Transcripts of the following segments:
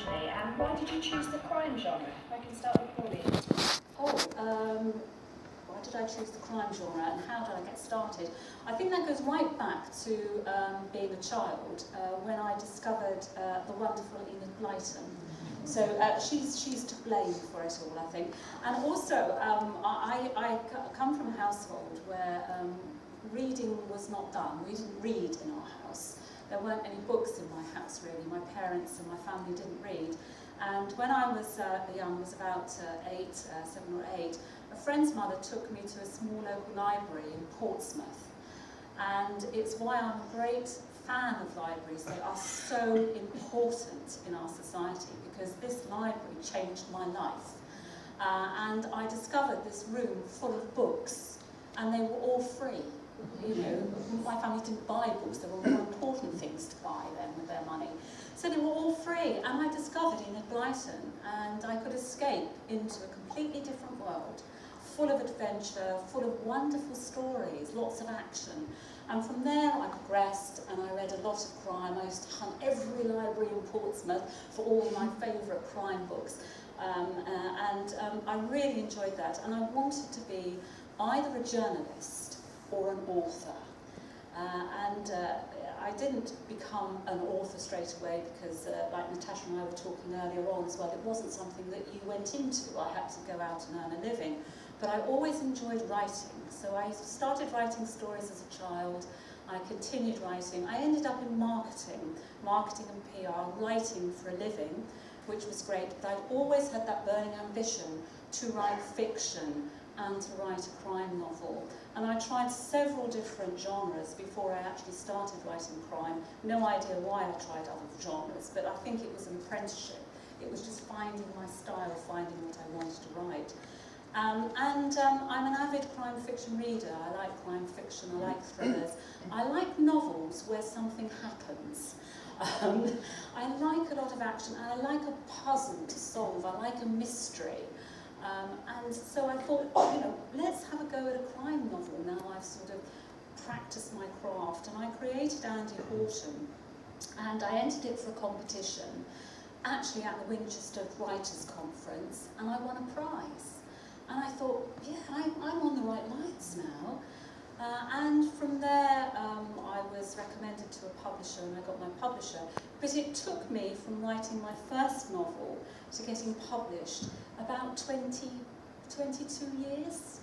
And why did you choose the crime genre? If I can start with Pauline. Why did I choose the crime genre and how did I get started? I think that goes right back to being a child when I discovered the wonderful Enid Blyton. So she's to blame for it all, I think. And also, I come from a household where reading was not done. We didn't read in our house. There weren't any books in my house, really. My parents and my family didn't read. And when I was young, I was about 7 or 8, a friend's mother took me to a small local library in Portsmouth. And it's why I'm a great fan of libraries. They are so important in our society because this library changed my life. And I discovered this room full of books, and they were all free. You know, my family didn't buy books. There were more important things to buy then with their money. So they were all free, and I discovered Enid Blyton, and I could escape into a completely different world, full of adventure, full of wonderful stories, lots of action. And from there I progressed, and I read a lot of crime. I used to hunt every library in Portsmouth for all my favourite crime books. I really enjoyed that, and I wanted to be either a journalist or an author. I didn't become an author straight away because, like Natasha and I were talking earlier on as well, it wasn't something that you went into. I had to go out and earn a living. But I always enjoyed writing. So I started writing stories as a child. I continued writing. I ended up in marketing and PR, writing for a living, which was great. But I'd always had that burning ambition to write fiction and to write a crime novel. And I tried several different genres before I actually started writing crime. No idea why I tried other genres, but I think it was an apprenticeship. It was just finding my style, finding what I wanted to write. I'm an avid crime fiction reader. I like crime fiction, I like thrillers. I like novels where something happens. I like a lot of action, and I like a puzzle to solve. I like a mystery. And so I thought, you know, let's have a go at a crime novel now I've sort of practiced my craft. And I created Andy Horton, and I entered it for a competition, actually at the Winchester Writers' Conference, and I won a prize. And I thought, yeah, I'm on the right lines now. And from there, I was recommended to a publisher, and I got my publisher. But it took me from writing my first novel to getting published about 22 years.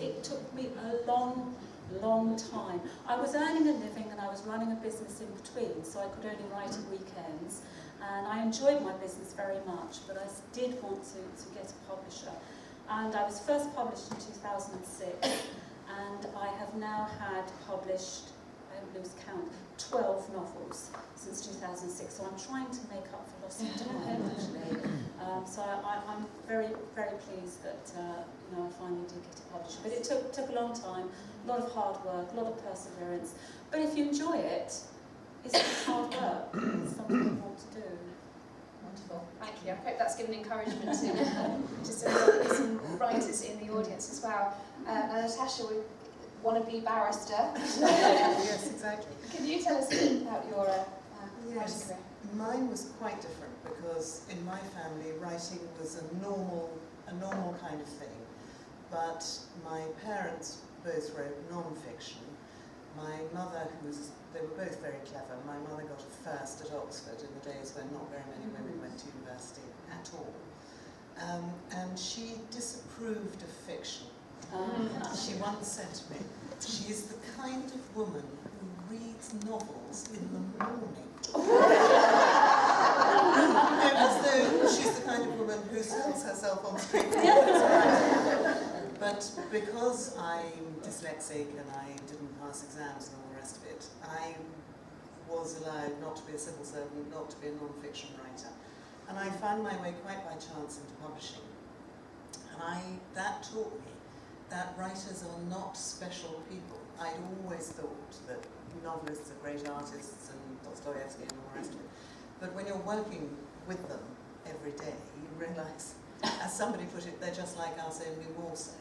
It took me a long, long time. I was earning a living and I was running a business in between, so I could only write at weekends. And I enjoyed my business very much, but I did want to get a publisher. And I was first published in 2006, and I have now had published, I don't lose count, 12 novels since 2006, so I'm trying to make up for lost time, actually. So I'm very, very pleased that you know, I finally did get a publisher. But it took a long time, a lot of hard work, a lot of perseverance. But if you enjoy it, it's not hard work, it's something you want to do. Wonderful, thank you. I hope that's given encouragement to some writers in the audience as well. Now, Natasha, we want to be barrister. Yes, exactly. Can you tell us a bit about your writing career? Mine was quite different because in my family writing was a normal kind of thing. But my parents both wrote non-fiction. My mother, they were both very clever. My mother got a first at Oxford in the days when not very many women went to university at all. And she disapproved of fiction. She once said to me, she is the kind of woman who reads novels in the morning. As though she's the kind of woman who sells herself on the street. But because I'm dyslexic and I didn't pass exams and all the rest of it, I was allowed not to be a civil servant, not to be a non-fiction writer. And I found my way quite by chance into publishing. And that taught me that writers are not special people. I'd always thought that novelists are great artists and Dostoevsky and all the rest of it. But when you're working with them every day, you realise, as somebody put it, they're just like us, only more so.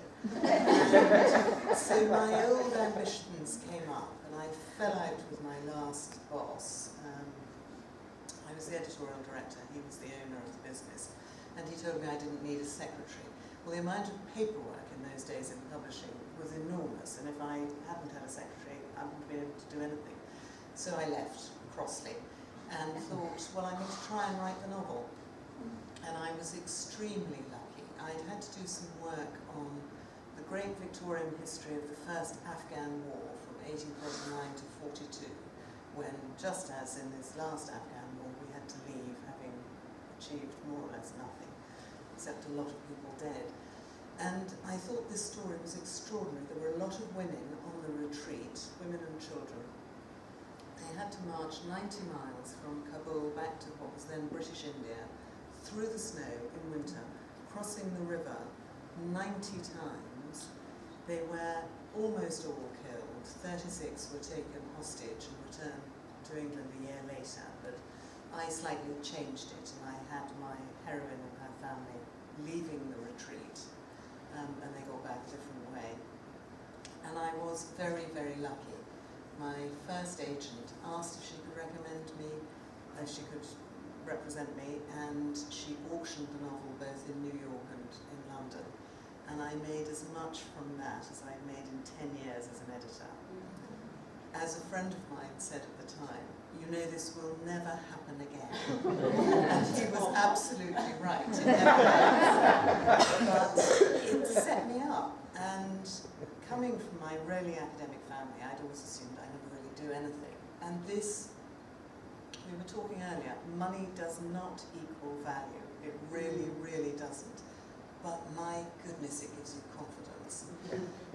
So my old ambitions came up, and I fell out with my last boss. I was the editorial director, he was the owner of the business, and he told me I didn't need a secretary. Well, the amount of paperwork in those days in publishing was enormous, and if I hadn't had a secretary, I wouldn't be able to do anything. So I left crossly and thought, well, I'm going to try and write the novel. And I was extremely lucky. I'd had to do some work on the great Victorian history of the first Afghan war from 1839 to 42, when, just as in this last Afghan war, we had to leave having achieved more or less nothing, except a lot of people dead. And I thought this story was extraordinary. There were a lot of women on the retreat, women and children. They had to march 90 miles from Kabul back to what was then British India, through the snow in winter, crossing the river 90 times. They were almost all killed. 36 were taken hostage and returned to England a year later, but I slightly changed it, and I had my heroine and her family leaving the retreat, and they got back a different way. And I was very, very lucky. My first agent asked if she could recommend me, if she could represent me, and she auctioned the novel both in New York and in London. And I made as much from that as I'd made in 10 years as an editor. As a friend of mine said at the time, you know, this will never happen again. And he was absolutely right, it never has. But it set me up, and coming from my really academic family, I'd always assumed I never really do anything. And this, we were talking earlier, money does not equal value. It really, really doesn't. But my goodness, it gives you confidence.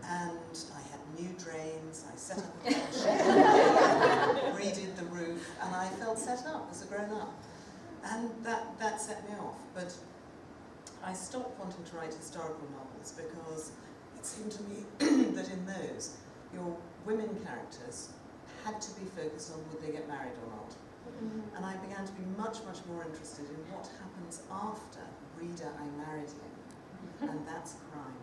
And I had new drains, I set up a shed, redid the roof, and I felt set up as a grown-up. And that set me off. But I stopped wanting to write historical novels because it seemed to me that in those, your women characters had to be focused on would they get married or not. And I began to be much, much more interested in what happens after reader I married him. And that's crime.